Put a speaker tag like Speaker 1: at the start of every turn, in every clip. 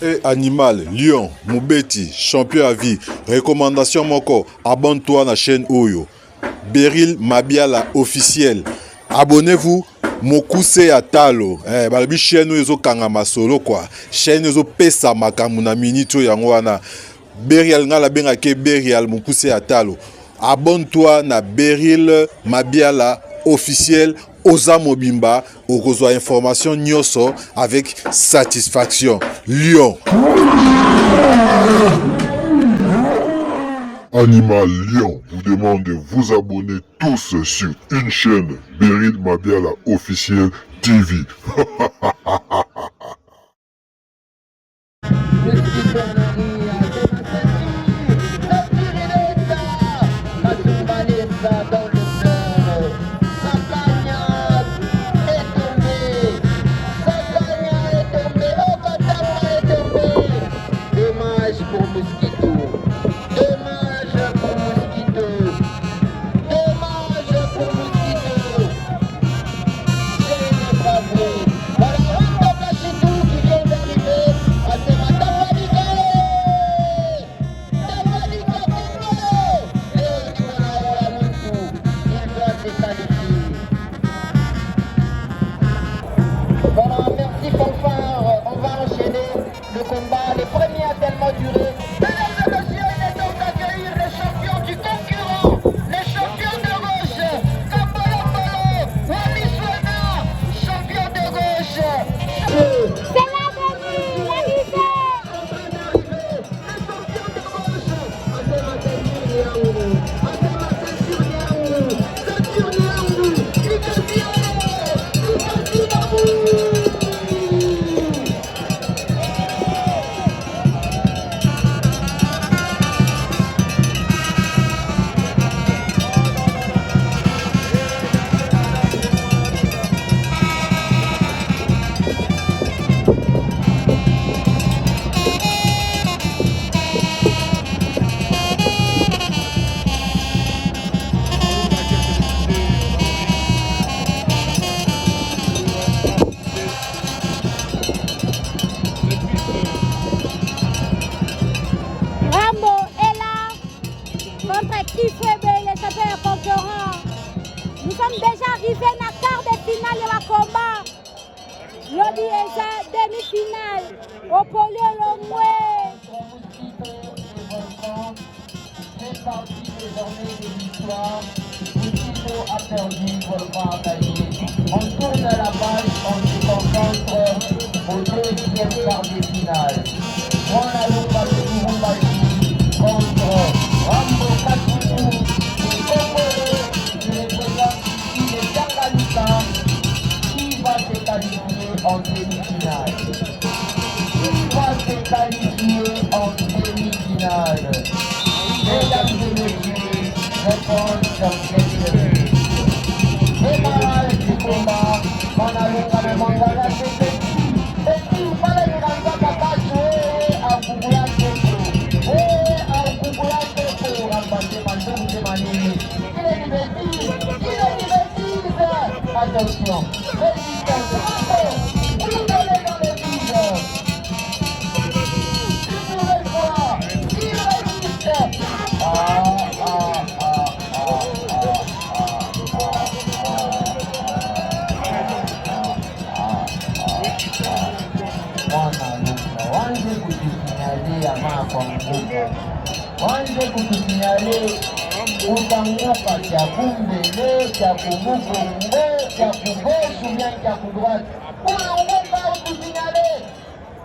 Speaker 1: Et animal, lion, Moubeti, champion à vie. Recommandation moko, abonne-toi à la chaîne Oyo. Beryl Mabiala officiel. Abonnez-vous. Mokuse Atalo. Balabi chaîne Oyo kangama solo quoi. Chaîne Oyo pesa makamuna minito yangwana. Beryl ngala bengake Beryl Mokuse Atalo. Abonne-toi na Beryl Mabiala officiel. Oza Mobimba, okozwa information nyoso avec satisfaction. Lion.
Speaker 2: Animal Lion vous demande de vous abonner tous sur une chaîne Beryl Mabiala officiel TV.
Speaker 3: Nous sommes déjà arrivés à la quart de finale de la combat. Lobby est à demi-finale. Au polio Lomoué.
Speaker 4: C'est parti désormais de l'histoire. Mousquito a perdu, Volcan a gagné. On tourne à la page, on se concentre au deuxième quart de finale. Juan Alupa de Lubumbashi contre Rambo Katutu. Qui va se qualifier en demi-finale? Qui va se qualifier en demi-finale? Mesdames et messieurs, réponse dans quelques minutes. Démarrage du combat, Manaloka de Mangala Tete. Petit, fallait nous rendre papa jouer à Kouboula Tete. À Kouboula Tete, Rampasé Mandou de Manini. Il est diverti, attention, résistance, vous allez dans les vides. Une nouvelle fois, il résiste. Wanze kutusinyalia makwambuka, wanze kutusinyalia utanguka cha kumbele, cha kumukongo, cha kugauche ou bien cha droite. Unaanguka utusinyale.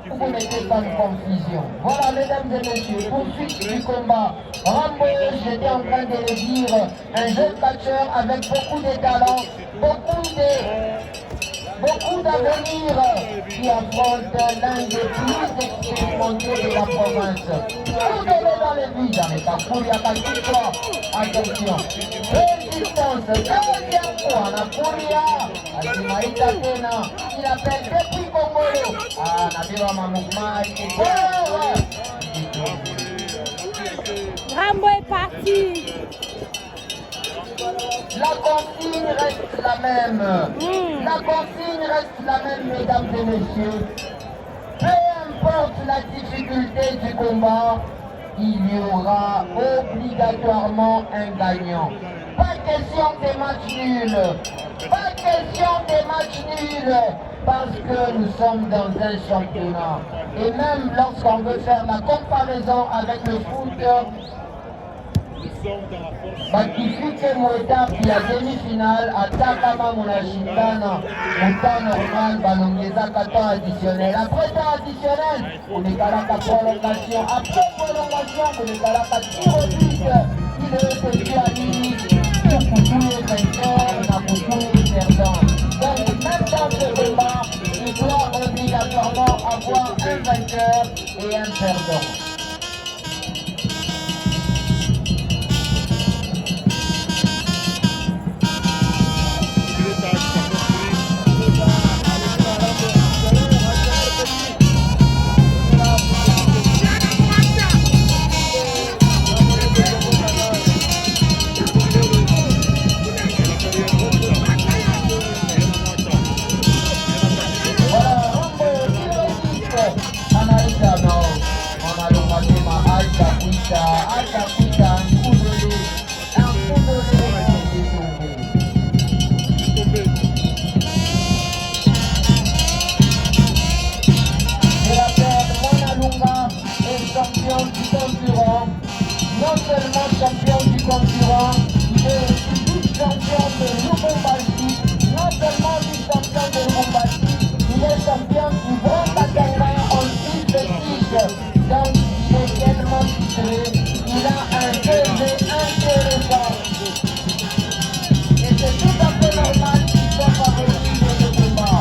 Speaker 4: Vous n'êtes pas en confusion. Voilà, mesdames et messieurs, poursuite du combat. Rambo, j'étais en train de le dire, un jeune catcheur avec beaucoup de talent, beaucoup d'avenir, qui affronte l'un des plus expérimentés de la province. Tout est dans les buts, dans les parcours, il y a pas de fois. Attention, résistance, deuxième fois, la Pouria, Asimaïta Tena, il appelle depuis Congolo. Nabiwa Mamoukma, il est fort.
Speaker 3: Rambo est parti.
Speaker 4: La consigne reste la même. La consigne reste la même, mesdames et messieurs. Peu importe la difficulté du combat, il y aura obligatoirement un gagnant. Pas question des matchs nuls. Pas question des matchs nuls. Parce que nous sommes dans un championnat. Et même lorsqu'on veut faire la comparaison avec le foot, Bakifike Moeta puis la demi-finale attaque Monashindana au temps normal balongeza qu'à temps additionnel. Après temps additionnel, on est à la prolongation. Après prolongation, on est à la tir au but. Il est été à limite pour tous les vainqueurs, pour tous les perdants. Donc même dans ce combat, il doit obligatoirement avoir un vainqueur et un perdant. Non seulement champion du concurrent, il est aussi champion de Lubumbashi. Non seulement champion de Lubumbashi, il est champion du Grand Katanga en 6 de 6. Donc il est tellement titré, il a un CV intéressant. Et c'est tout à fait normal qu'il soit favori de ce combat.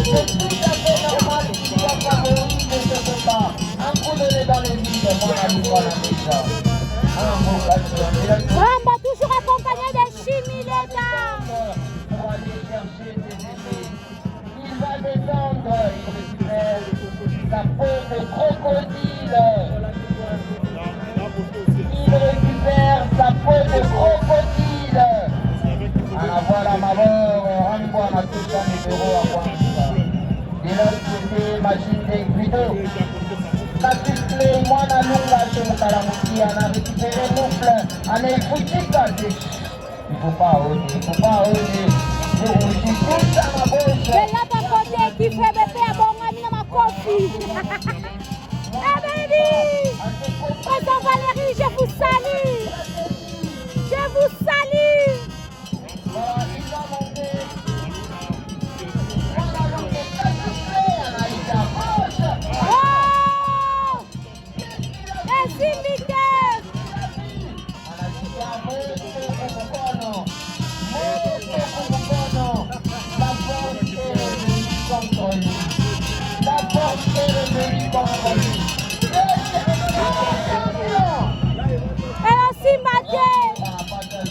Speaker 4: C'est tout à fait normal qu'il soit favori de ce combat. Un coup de nez dans les vides, moi la loupe déjà.
Speaker 3: Ramba toujours accompagné de Chimileta.
Speaker 4: Pour aller chercher ses épées. Il va descendre, il récupère sa peau de crocodile. Il récupère sa peau de crocodile. Alors voilà ma mort, Rambo a touché un numéro à Kwanza. De l'autre côté, machine de Guido. La Tusley, moi, la Lunga, chez Mukalamuki, on a récupéré l'oufle, on est foutu, il faut pas oser, j'ai tout ça ma bouche.
Speaker 3: De l'autre côté, qui fait bébé à bon ami dans ma copie. Eh baby, Président Valérie, je vous salue. Je vous salue.
Speaker 4: Voilà, il va monter. Voilà, donc, la Tusley, on a eu sa poche.
Speaker 3: Oh, les invités.
Speaker 4: La force est revenue contre lui.
Speaker 3: Elle aussi Mathieu.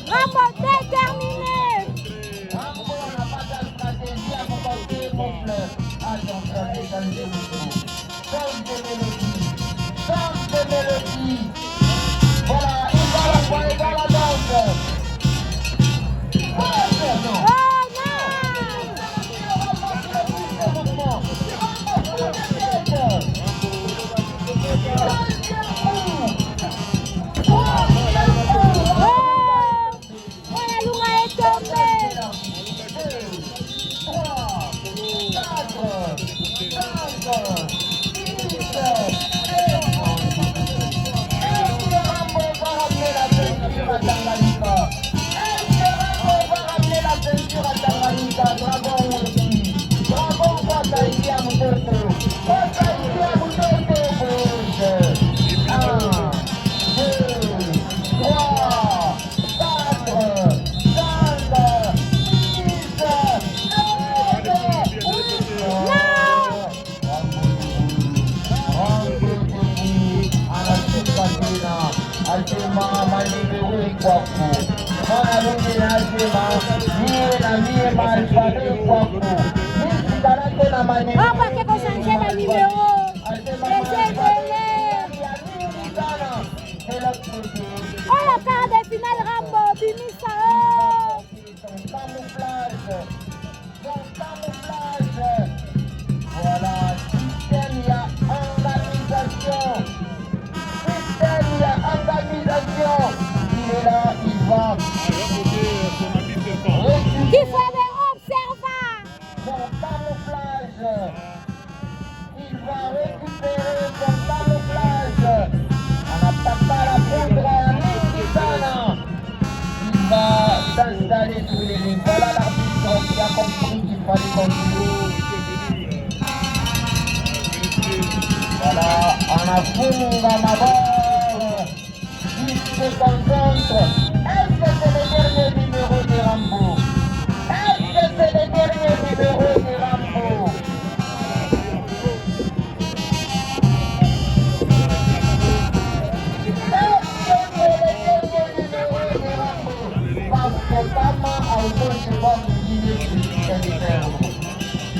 Speaker 3: Rambo déterminé.
Speaker 4: Rambo n'a pas de stratégie à comporter mon fleur. Attention, change de mélodie. Change de mélodie. Voilà, il va la dans la danse. Non.
Speaker 3: Oh non. On va que changer le numéro. Oh, la quart de finale Rambo, Bimisa.
Speaker 4: Voilà, système, il y a organisation. s'installer sur les lignes. Voilà l'arbitre qui a compris qu'il fallait continuer. Voilà, anafunga mabao. Il se concentre. Est-ce que c'est le dernier numéro de Rambo? Est-ce que c'est le dernier numéro de Rambo?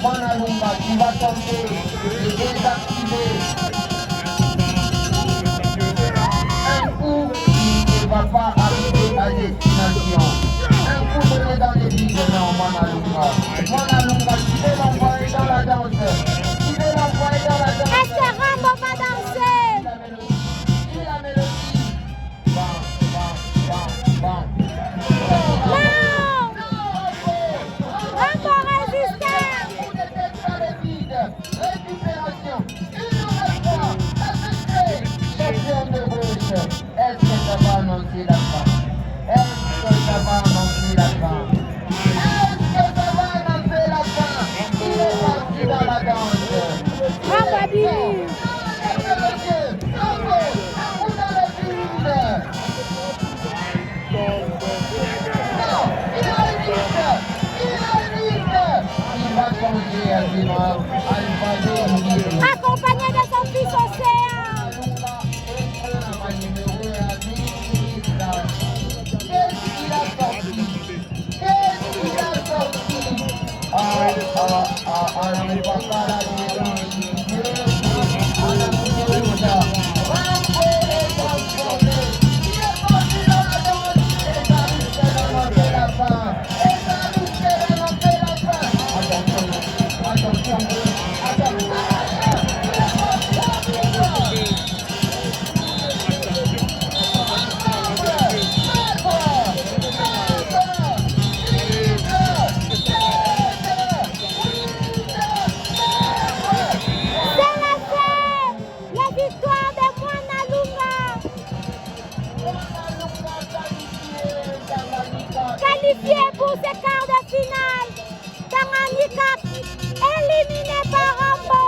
Speaker 4: Manalunga qui va tomber et désactiver un coup qui ne va pas arriver à destination. Un coup donné dans les vides, non, Manalunga. Manalunga qui veut l'envoyer dans la danse. Qui veut l'envoyer dans la danse.
Speaker 3: Est-ce que Rambo va danser?
Speaker 4: La mélodie. Bam, bam, bam, bam.
Speaker 3: Non! Rambo résistant!
Speaker 4: Récupération, une nouvelle fois, champion de gauche. Est-ce que ça va annoncer la fin? Est-ce que ça va annoncer la fin? Est-ce que ça va annoncer la fin? Il est parti dans la danse.
Speaker 3: Rambo Billy!
Speaker 4: Monsieur, Rambo, vous dans le vide. Non, il résiste. Il va changer à Zimar.
Speaker 3: Accompagné de son fils Océan! Qualifié pour ces quarts de finale. Tanganyika éliminé par Rambo.